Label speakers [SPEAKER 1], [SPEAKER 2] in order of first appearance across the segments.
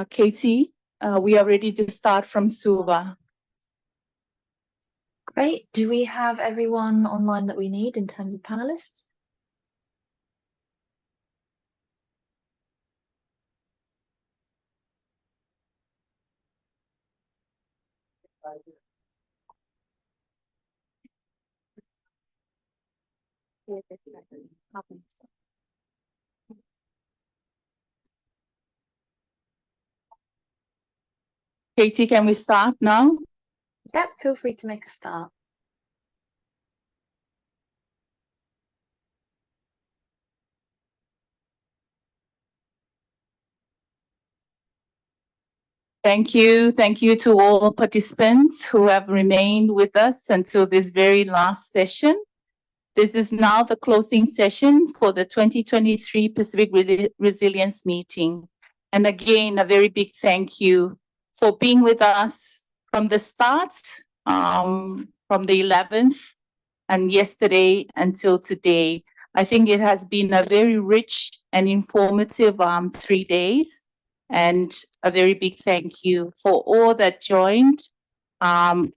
[SPEAKER 1] Katie, we are ready to start from Suva.
[SPEAKER 2] Great. Do we have everyone online that we need in terms of panelists?
[SPEAKER 1] Katie, can we start now?
[SPEAKER 2] Yep, feel free to make a start.
[SPEAKER 1] Thank you. Thank you to all participants who have remained with us until this very last session. This is now the closing session for the 2023 Pacific Resilience Meeting. And again, a very big thank you for being with us from the start, from the 11th and yesterday until today. I think it has been a very rich and informative 3 days. And a very big thank you for all that joined,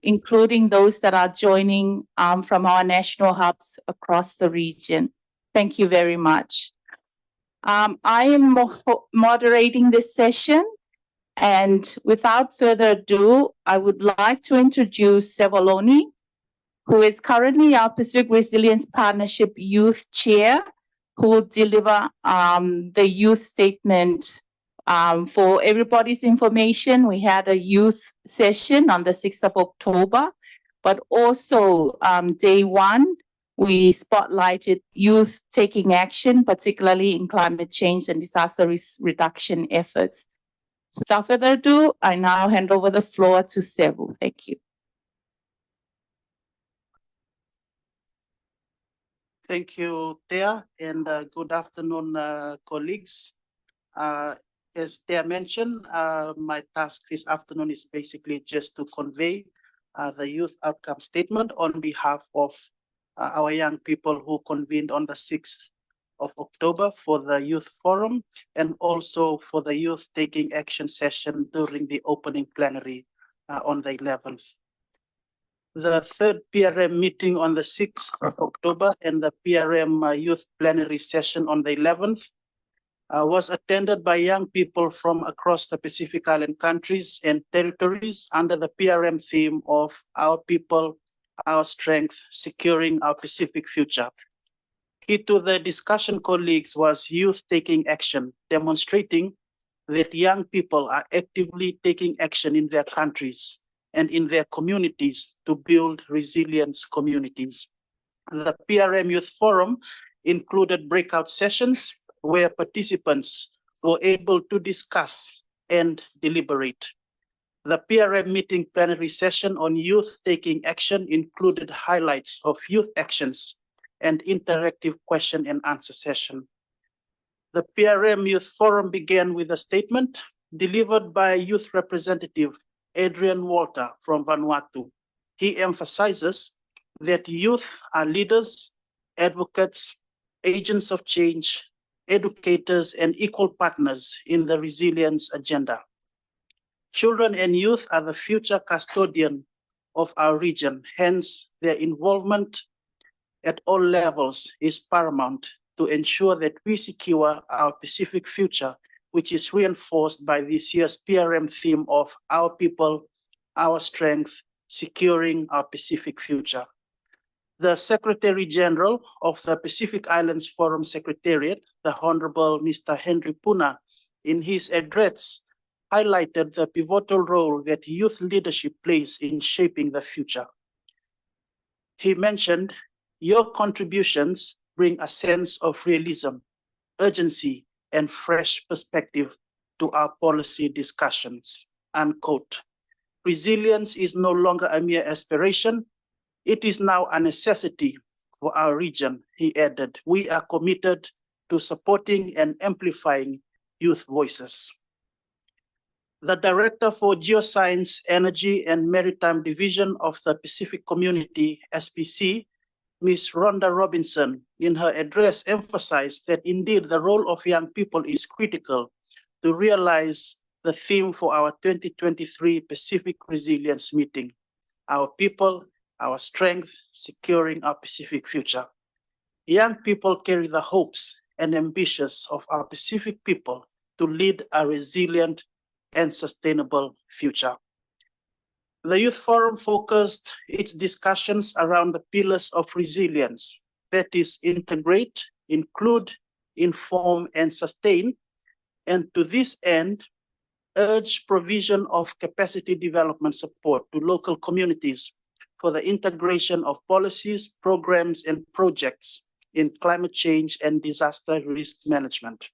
[SPEAKER 1] including those that are joining from our national hubs across the region. Thank you very much. I am moderating this session, and without further ado, I would like to introduce Sevaloni, who is currently our Pacific Resilience Partnership Youth Chair, who will deliver the youth statement. For everybody's information, we had a youth session on the 6th of October, but also day one, we spotlighted youth taking action, particularly in climate change and disaster risk reduction efforts. Without further ado, I now hand over the floor to Sevu. Thank you.
[SPEAKER 3] Thank you, Thea, and good afternoon, colleagues. As Thea mentioned, my task this afternoon is basically just to convey the youth outcome statement on behalf of our young people who convened on the 6th of October for the Youth Forum, and also for the Youth Taking Action session during the opening plenary on the 11th. The third PRM meeting on the 6th of October and the PRM Youth Plenary session on the 11th was attended by young people from across the Pacific Island countries and territories under the PRM theme of Our People, Our Strength, Securing Our Pacific Future. Key to the discussion, colleagues, was youth taking action, demonstrating that young people are actively taking action in their countries and in their communities to build resilient communities. The PRM Youth Forum included breakout sessions where participants were able to discuss and deliberate. The PRM meeting plenary session on youth taking action included highlights of youth actions and interactive question and answer session. The PRM Youth Forum began with a statement delivered by Youth Representative Adrian Walter from Vanuatu. He emphasizes that youth are leaders, advocates, agents of change, educators, and equal partners in the resilience agenda. Children and youth are the future custodian of our region, hence their involvement at all levels is paramount to ensure that we secure our Pacific future, which is reinforced by this year's PRM theme of Our People, Our Strength, Securing Our Pacific Future. The Secretary General of the Pacific Islands Forum Secretariat, the Honorable Mr. Henry Puna, in his address, highlighted the pivotal role that youth leadership plays in shaping the future. He mentioned, your contributions bring a sense of realism, urgency, and fresh perspective to our policy discussions, unquote. Resilience is no longer a mere aspiration, it is now a necessity for our region, he added. We are committed to supporting and amplifying youth voices. The Director for Geoscience, Energy and Maritime Division of the Pacific Community, SPC, Ms. Rhonda Robinson, in her address emphasized that indeed the role of young people is critical to realize the theme for our 2023 Pacific Resilience Meeting, Our People, Our Strength, Securing Our Pacific Future. Young people carry the hopes and ambitions of our Pacific people to lead a resilient and sustainable future. The Youth Forum focused its discussions around the pillars of resilience, that is, integrate, include, inform, and sustain, and to this end, urge provision of capacity development support to local communities for the integration of policies, programs, and projects in climate change and disaster risk management.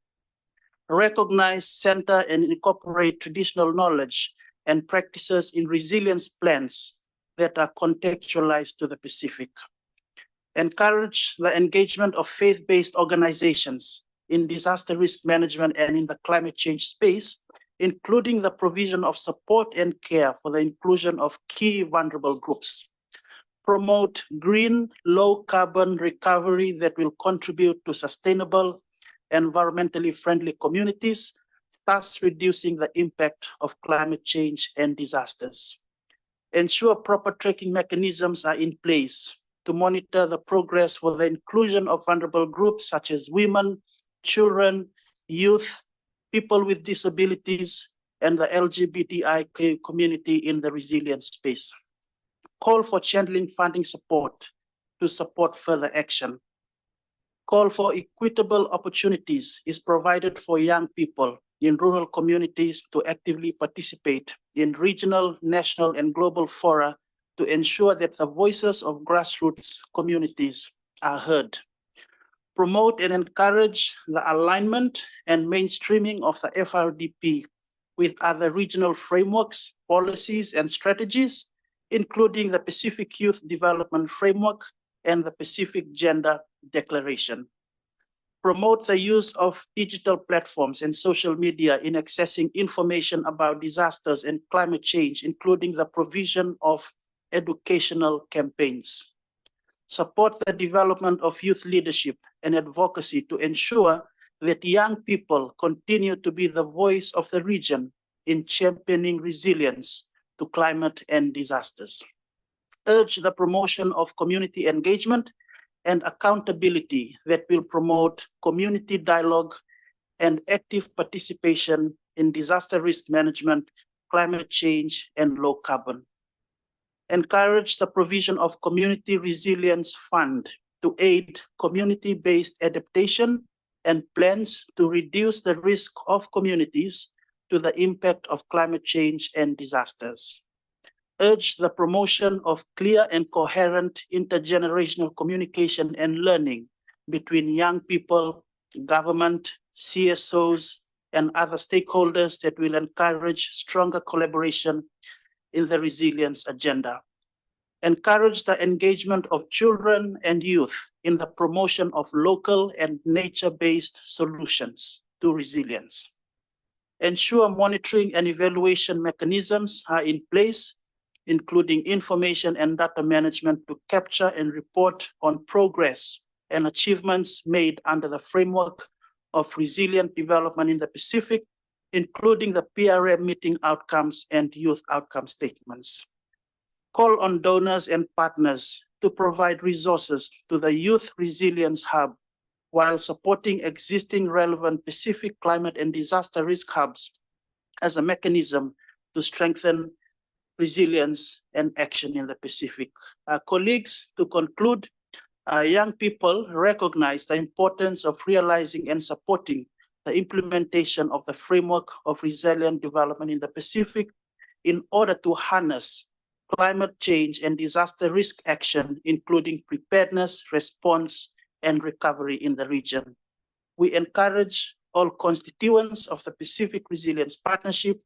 [SPEAKER 3] Recognize, center, and incorporate traditional knowledge and practices in resilience plans that are contextualized to the Pacific. Encourage the engagement of faith-based organizations in disaster risk management and in the climate change space, including the provision of support and care for the inclusion of key vulnerable groups. Promote green, low-carbon recovery that will contribute to sustainable, environmentally friendly communities, thus reducing the impact of climate change and disasters. Ensure proper tracking mechanisms are in place to monitor the progress for the inclusion of vulnerable groups such as women, children, youth, people with disabilities, and the LGBTIQ community in the resilience space. Call for channeling funding support to support further action. Call for equitable opportunities is provided for young people in rural communities to actively participate in regional, national, and global fora to ensure that the voices of grassroots communities are heard. Promote and encourage the alignment and mainstreaming of the FRDP with other regional frameworks, policies, and strategies, including the Pacific Youth Development Framework and the Pacific Gender Declaration. Promote the use of digital platforms and social media in accessing information about disasters and climate change, including the provision of educational campaigns. Support the development of youth leadership and advocacy to ensure that young people continue to be the voice of the region in championing resilience to climate and disasters. Urge the promotion of community engagement and accountability that will promote community dialogue and active participation in disaster risk management, climate change, and low carbon. Encourage the provision of Community Resilience Fund to aid community-based adaptation and plans to reduce the risk of communities to the impact of climate change and disasters. Urge the promotion of clear and coherent intergenerational communication and learning between young people, government, CSOs, and other stakeholders that will encourage stronger collaboration in the resilience agenda. Encourage the engagement of children and youth in the promotion of local and nature-based solutions to resilience. Ensure monitoring and evaluation mechanisms are in place, including information and data management to capture and report on progress and achievements made under the framework of resilient development in the Pacific, including the PRM meeting outcomes and youth outcome statements. Call on donors and partners to provide resources to the Youth Resilience Hub while supporting existing relevant Pacific climate and disaster risk hubs as a mechanism to strengthen resilience and action in the Pacific. Colleagues, to conclude, young people recognize the importance of realizing and supporting the implementation of the framework of resilient development in the Pacific in order to harness climate change and disaster risk action, including preparedness, response, and recovery in the region. We encourage all constituents of the Pacific Resilience Partnership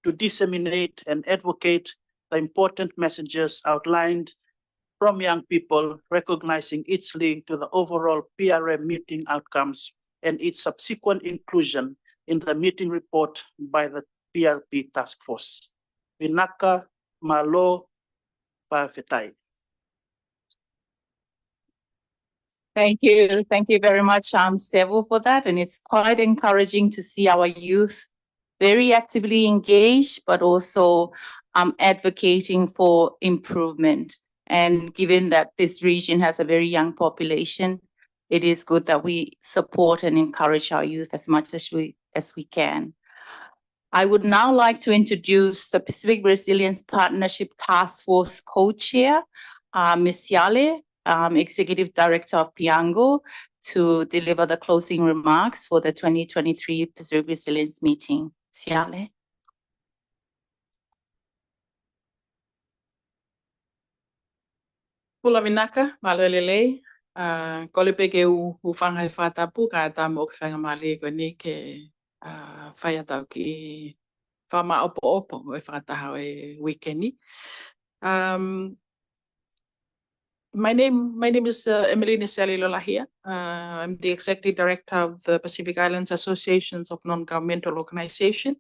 [SPEAKER 3] to disseminate and advocate the important messages outlined from young people, recognizing its link to the overall PRM meeting outcomes and its subsequent inclusion in the meeting report by the PRP Taskforce. Vinaka Malo Pafetai.
[SPEAKER 1] Thank you very much, Sevu, for that. And it's quite encouraging to see our youth very actively engaged, but also advocating for improvement. And given that this region has a very young population, it is good that we support and encourage our youth as much as we can. I would now like to introduce the Pacific Resilience Partnership Task Force co-chair, Ms. Siale, Executive Director of PIANGO, to deliver the closing remarks for the 2023 Pacific Resilience Meeting. Siale.
[SPEAKER 4] Pula vinaka, malelele, kolipe ke u whangai whatapu ka ta mo ke whanga male ko ni ke whai atau ki whama opo e whakataha e weekendi. My name is Emily Siale Ilolahia. I'm the Executive Director of the Pacific Islands Associations of Non-Governmental Organization.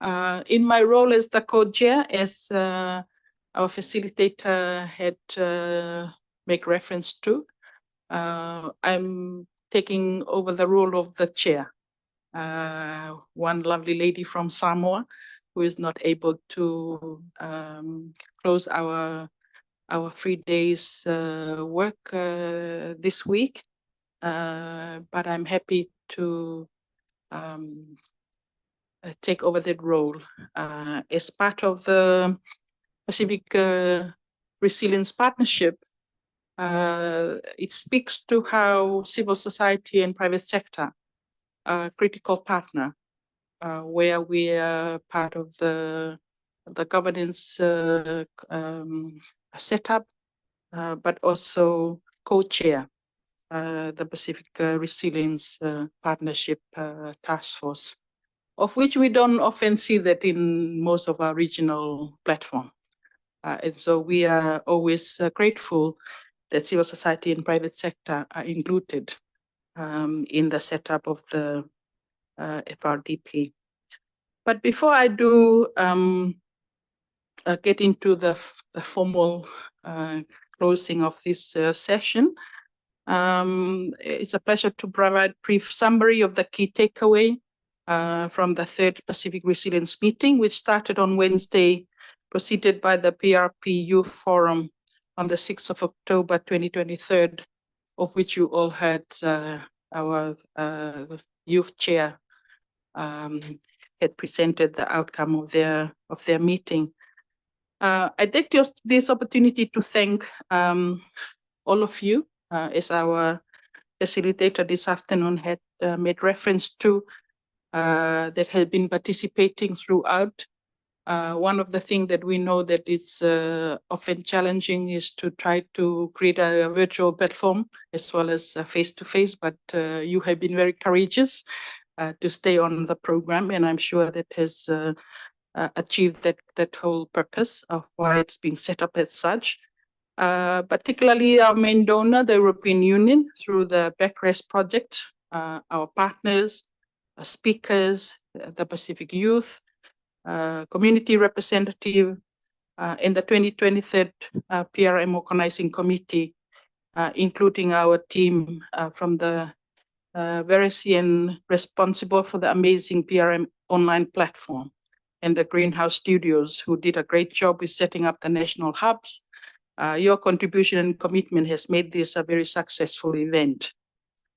[SPEAKER 4] In my role as the co-chair, as our facilitator had make reference to, I'm taking over the role of the chair. One lovely lady from Samoa who is not able to close our 3 days work this week, but I'm happy to take over that role as part of the Pacific Resilience Partnership. It speaks to how civil society and private sector are a critical partner, where we are part of the governance setup, but also co-chair the Pacific Resilience Partnership Task Force, of which we don't often see that in most of our regional platform. And so we are always grateful that civil society and private sector are included in the setup of the FRDP. But before I do get into the formal closing of this session, it's a pleasure to provide a brief summary of the key takeaway from the third Pacific Resilience meeting, which started on Wednesday, proceeded by the PRP Youth Forum on the 6th of October 2023, of which you all had our youth chair had presented the outcome of their meeting. I take this opportunity to thank all of you, as our facilitator this afternoon had made reference to, that have been participating throughout. One of the things that we know that is often challenging is to try to create a virtual platform as well as face-to-face, but you have been very courageous to stay on the program, and I'm sure that has achieved that whole purpose of why it's been set up as such. Particularly our main donor, the European Union, through the Backrest project, our partners, our speakers, the Pacific Youth, community representative, in the 2023 PRM Organizing Committee, including our team from the Verisian responsible for the amazing PRM online platform, and the Greenhouse Studios, who did a great job with setting up the national hubs. Your contribution and commitment has made this a very successful event.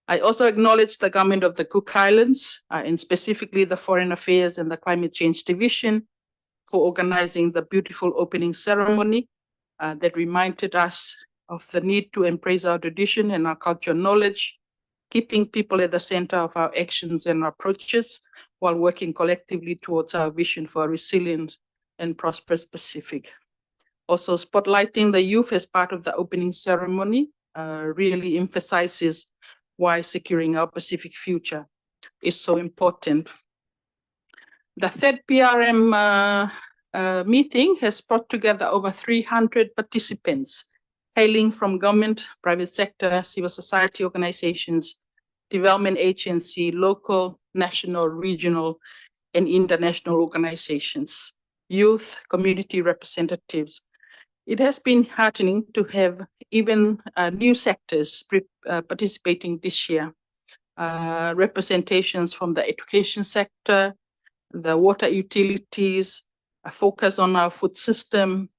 [SPEAKER 4] I also acknowledge the government of the Cook Islands, and specifically the Foreign Affairs and the Climate Change Division, for organizing the beautiful opening ceremony that reminded us of the need to embrace our tradition and our cultural knowledge, keeping people at the center of our actions and approaches, while working collectively towards our vision for a resilient and prosperous Pacific. Also, spotlighting the youth as part of the opening ceremony really emphasizes why securing our Pacific future is so important. The third PRM meeting has brought together over 300 participants, hailing from government, private sector, civil society organizations, development agency, local, national, regional, and international organizations, youth, community representatives. It has been heartening to have even new sectors participating this year. Representations from the education sector, the water utilities, a focus on our food system,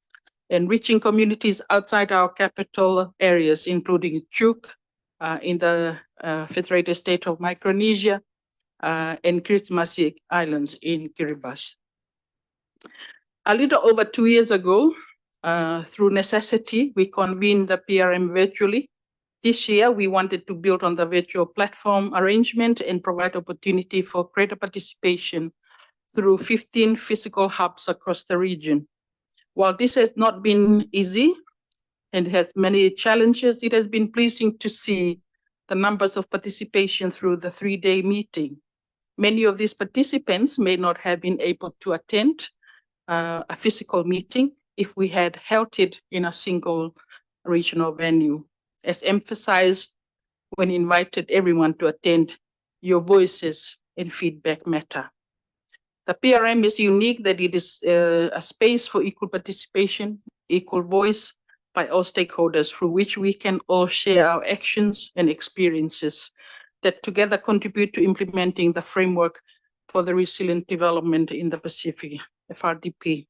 [SPEAKER 4] and reaching communities outside our capital areas, including Chuuk in the Federated State of Micronesia, and Christmas Islands in Kiribati. A little over 2 years ago, through necessity, we convened the PRM virtually. This year, we wanted to build on the virtual platform arrangement and provide opportunity for greater participation through 15 physical hubs across the region. While this has not been easy and has many challenges, it has been pleasing to see the numbers of participation through the 3-day meeting. Many of these participants may not have been able to attend a physical meeting if we had held it in a single regional venue. As emphasized when invited everyone to attend, your voices and feedback matter. The PRM is unique that it is a space for equal participation, equal voice by all stakeholders, through which we can all share our actions and experiences that together contribute to implementing the framework for the resilient development in the Pacific, FRDP.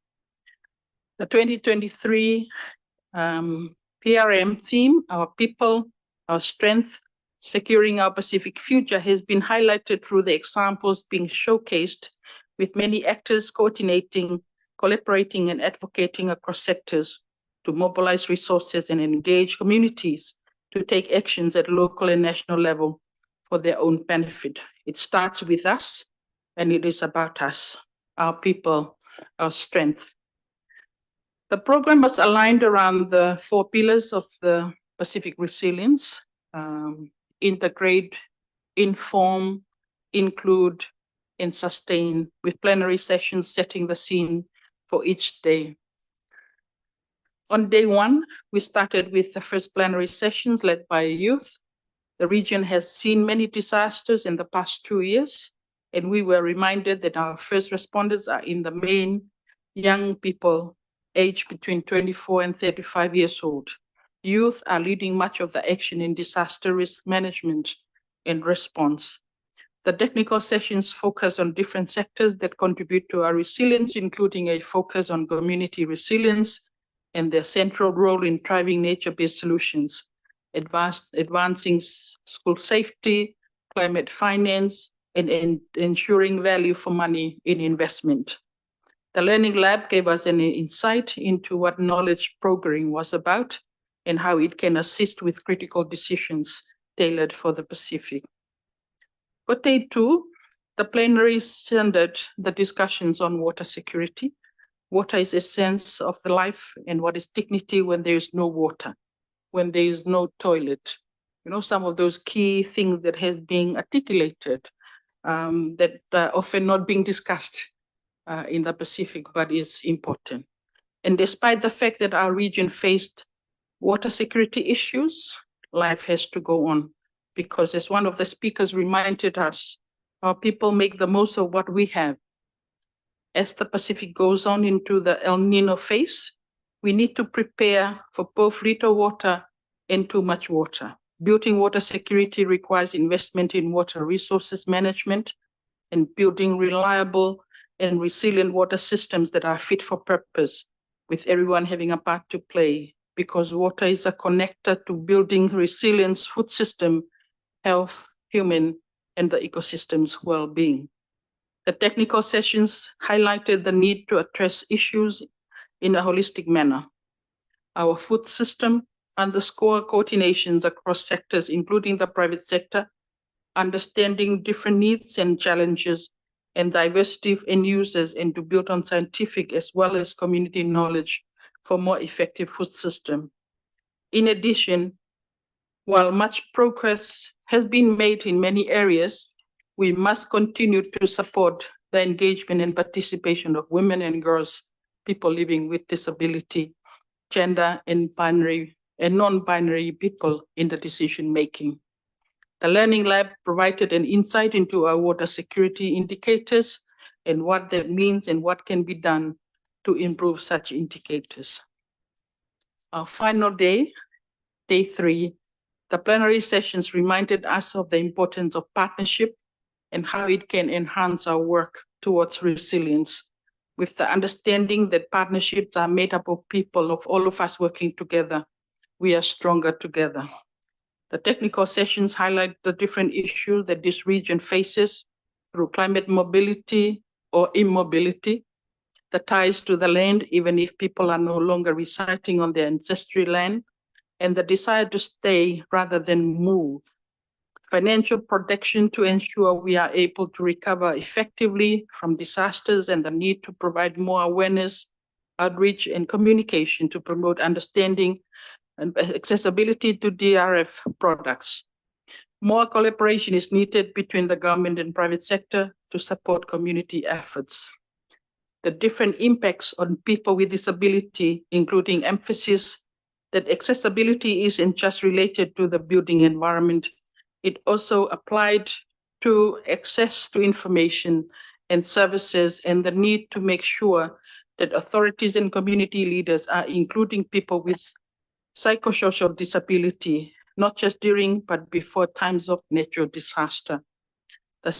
[SPEAKER 4] The 2023 PRM theme, our people, our strength, securing our Pacific future, has been highlighted through the examples being showcased, with many actors coordinating, collaborating, and advocating across sectors to mobilize resources and engage communities to take actions at local and national level for their own benefit. It starts with us, and it is about us, our people, our strength. The program was aligned around the 4 pillars of the Pacific resilience: integrate, inform, include, and sustain, with plenary sessions setting the scene for each day. On day 1, we started with the first plenary sessions led by youth. The region has seen many disasters in the past 2 years, and we were reminded that our first responders are in the main young people aged between 24 and 35 years old. Youth are leading much of the action in disaster risk management and response. The technical sessions focus on different sectors that contribute to our resilience, including a focus on community resilience and their central role in driving nature-based solutions, advancing school safety, climate finance, and ensuring value for money in investment. The Learning Lab gave us an insight into what knowledge programming was about and how it can assist with critical decisions tailored for the Pacific. For day 2, the plenary centered the discussions on water security. Water is a sense of the life, and what is dignity when there is no water, when there is no toilet. You know, some of those key things that has been articulated that are often not being discussed in the Pacific, but is important. And despite the fact that our region faced water security issues, life has to go on, because as one of the speakers reminded us, our people make the most of what we have. As the Pacific goes on into the El Nino phase, we need to prepare for both little water and too much water. Building water security requires investment in water resources management and building reliable and resilient water systems that are fit for purpose, with everyone having a part to play, because water is a connector to building resilience, food system, health, human, and the ecosystem's well-being. The technical sessions highlighted the need to address issues in a holistic manner. Our food system underscored coordinations across sectors, including the private sector, understanding different needs and challenges and diversity of end users, and to build on scientific as well as community knowledge for more effective food system. In addition, while much progress has been made in many areas, we must continue to support the engagement and participation of women and girls, people living with disability, gender and binary and non-binary people in the decision-making. The Learning Lab provided an insight into our water security indicators and what that means and what can be done to improve such indicators. Our final day, day 3, the plenary sessions reminded us of the importance of partnership and how it can enhance our work towards resilience, with the understanding that partnerships are made up of people, of all of us working together. We are stronger together. The technical sessions highlight the different issues that this region faces through climate mobility or immobility, the ties to the land, even if people are no longer residing on their ancestral land, and the desire to stay rather than move. Financial protection to ensure we are able to recover effectively from disasters, and the need to provide more awareness, outreach, and communication to promote understanding and accessibility to DRF products. More collaboration is needed between the government and private sector to support community efforts. The different impacts on people with disability, including emphasis that accessibility isn't just related to the building environment, it also applied to access to information and services, and the need to make sure that authorities and community leaders are including people with psychosocial disability, not just during but before times of natural disaster. The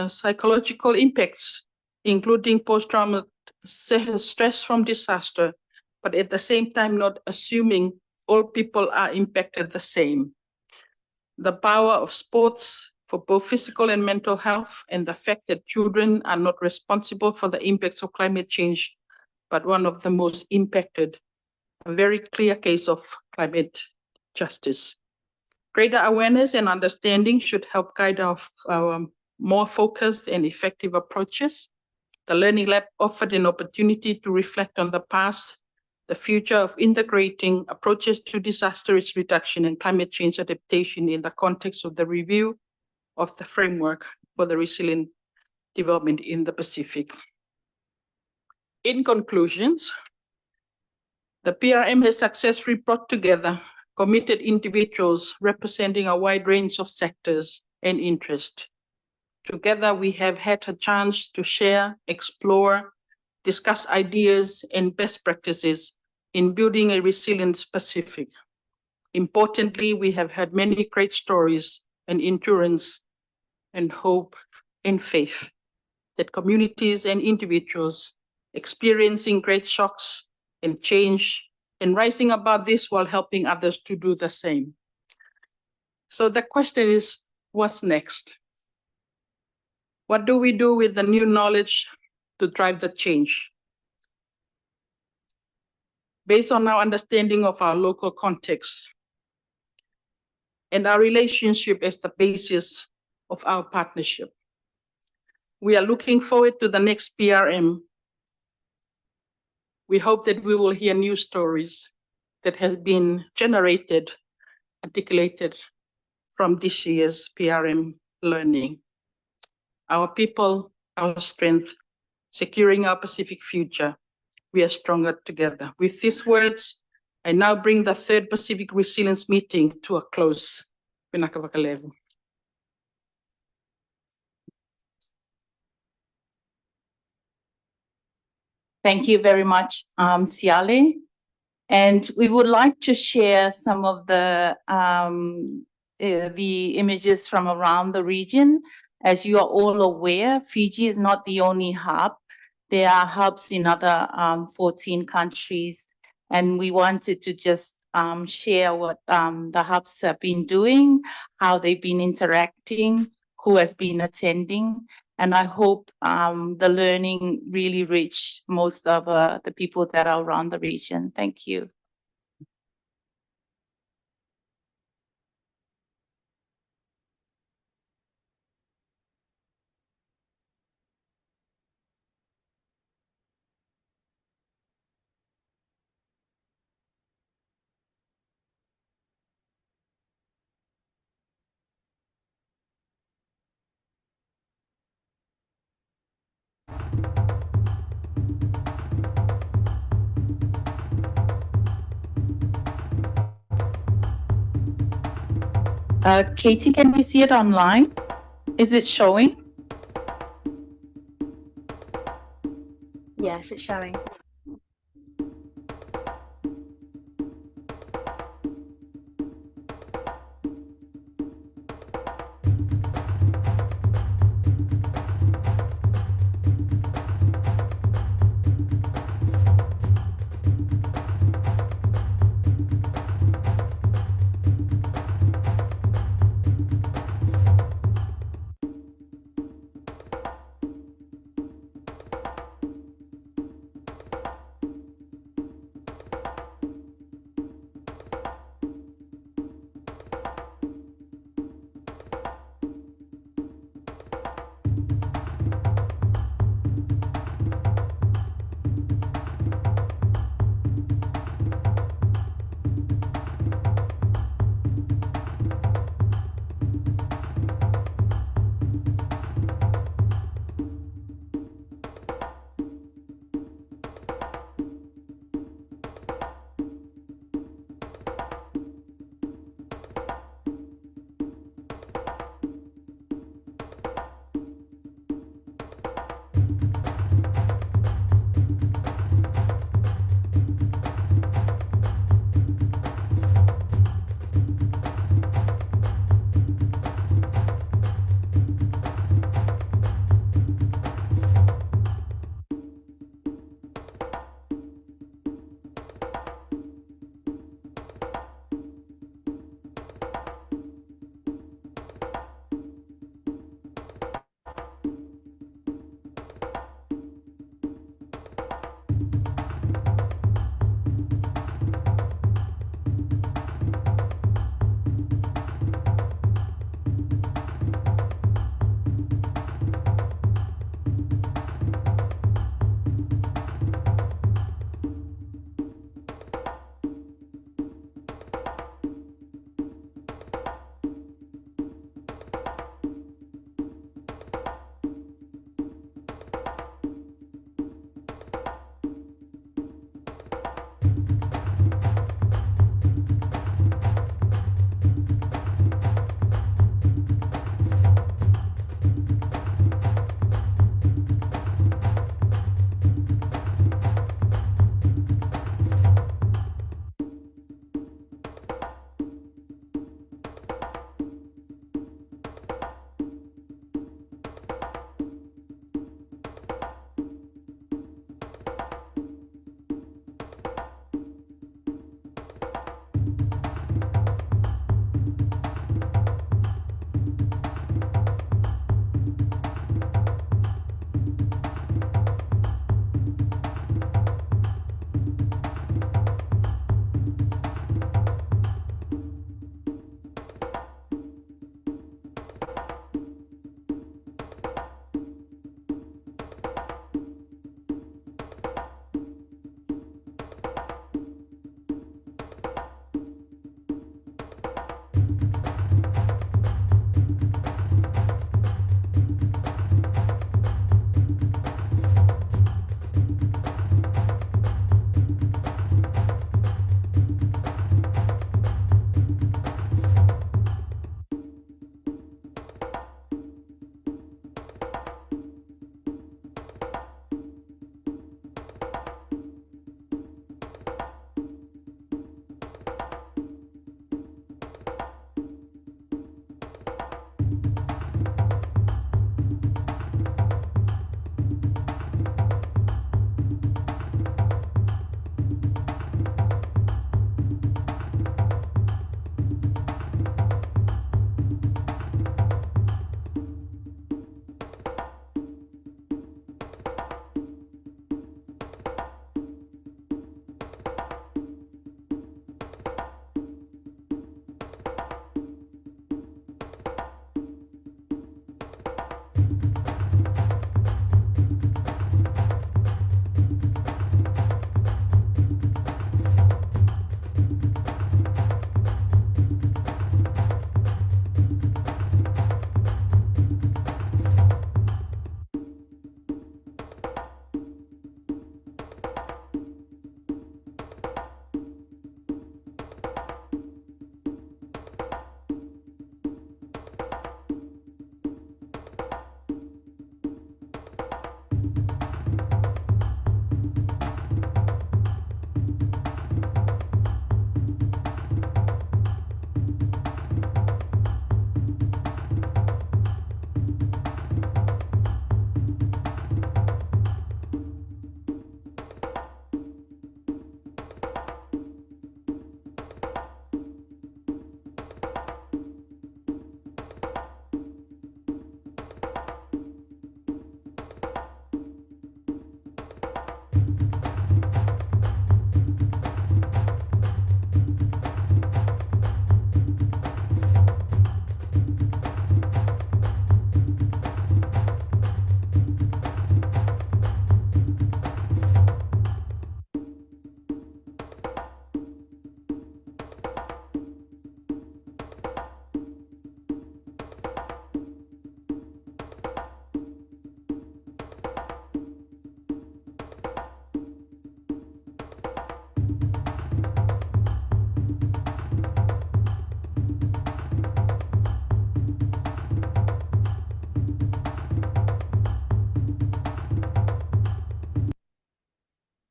[SPEAKER 4] psychological impacts, including post-traumatic stress from disaster, but at the same time not assuming all people are impacted the same. The power of sports for both physical and mental health, and the fact that children are not responsible for the impacts of climate change, but one of the most impacted. A very clear case of climate justice. Greater awareness and understanding should help guide our more focused and effective approaches. The Learning Lab offered an opportunity to reflect on the past, the future of integrating approaches to disaster risk reduction and climate change adaptation in the context of the review of the framework for the resilient development in the Pacific. In conclusions, the PRM has successfully brought together committed individuals representing a wide range of sectors and interests. Together, we have had a chance to share, explore, discuss ideas and best practices in building a resilient Pacific. Importantly, we have had many great stories and endurance and hope and faith that communities and individuals experiencing great shocks and change and rising above this while helping others to do the same. So the question is, what's next? What do we do with the new knowledge to drive the change? Based on our understanding of our local context and our relationship as the basis of our partnership, we are looking forward to the next PRM. We hope that we will hear new stories that have been generated, articulated from this year's PRM learning. Our people, our strength, securing our Pacific future. We are stronger together. With these words, I now bring the third Pacific Resilience meeting to a close. Pinakavakalevu.
[SPEAKER 1] Thank you very much, Siale. And we would like to share some of the images from around the region. As you are all aware, Fiji is not the only hub. There are hubs in other 14 countries, and we wanted to just share what the hubs have been doing, how they've been interacting, who has been attending. And I hope the learning really reached most of the people that are around the region. Thank you. Katie, can we see it online? Is it showing?
[SPEAKER 2] Yes, it's showing.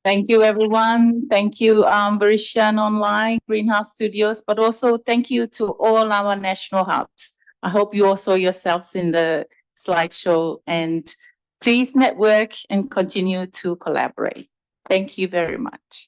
[SPEAKER 1] Thank you, everyone. Thank you, Barishan Online, Greenhouse Studios, but also thank you to all our national hubs. I hope you all saw yourselves in the slideshow, and please network and continue to collaborate. Thank you very much.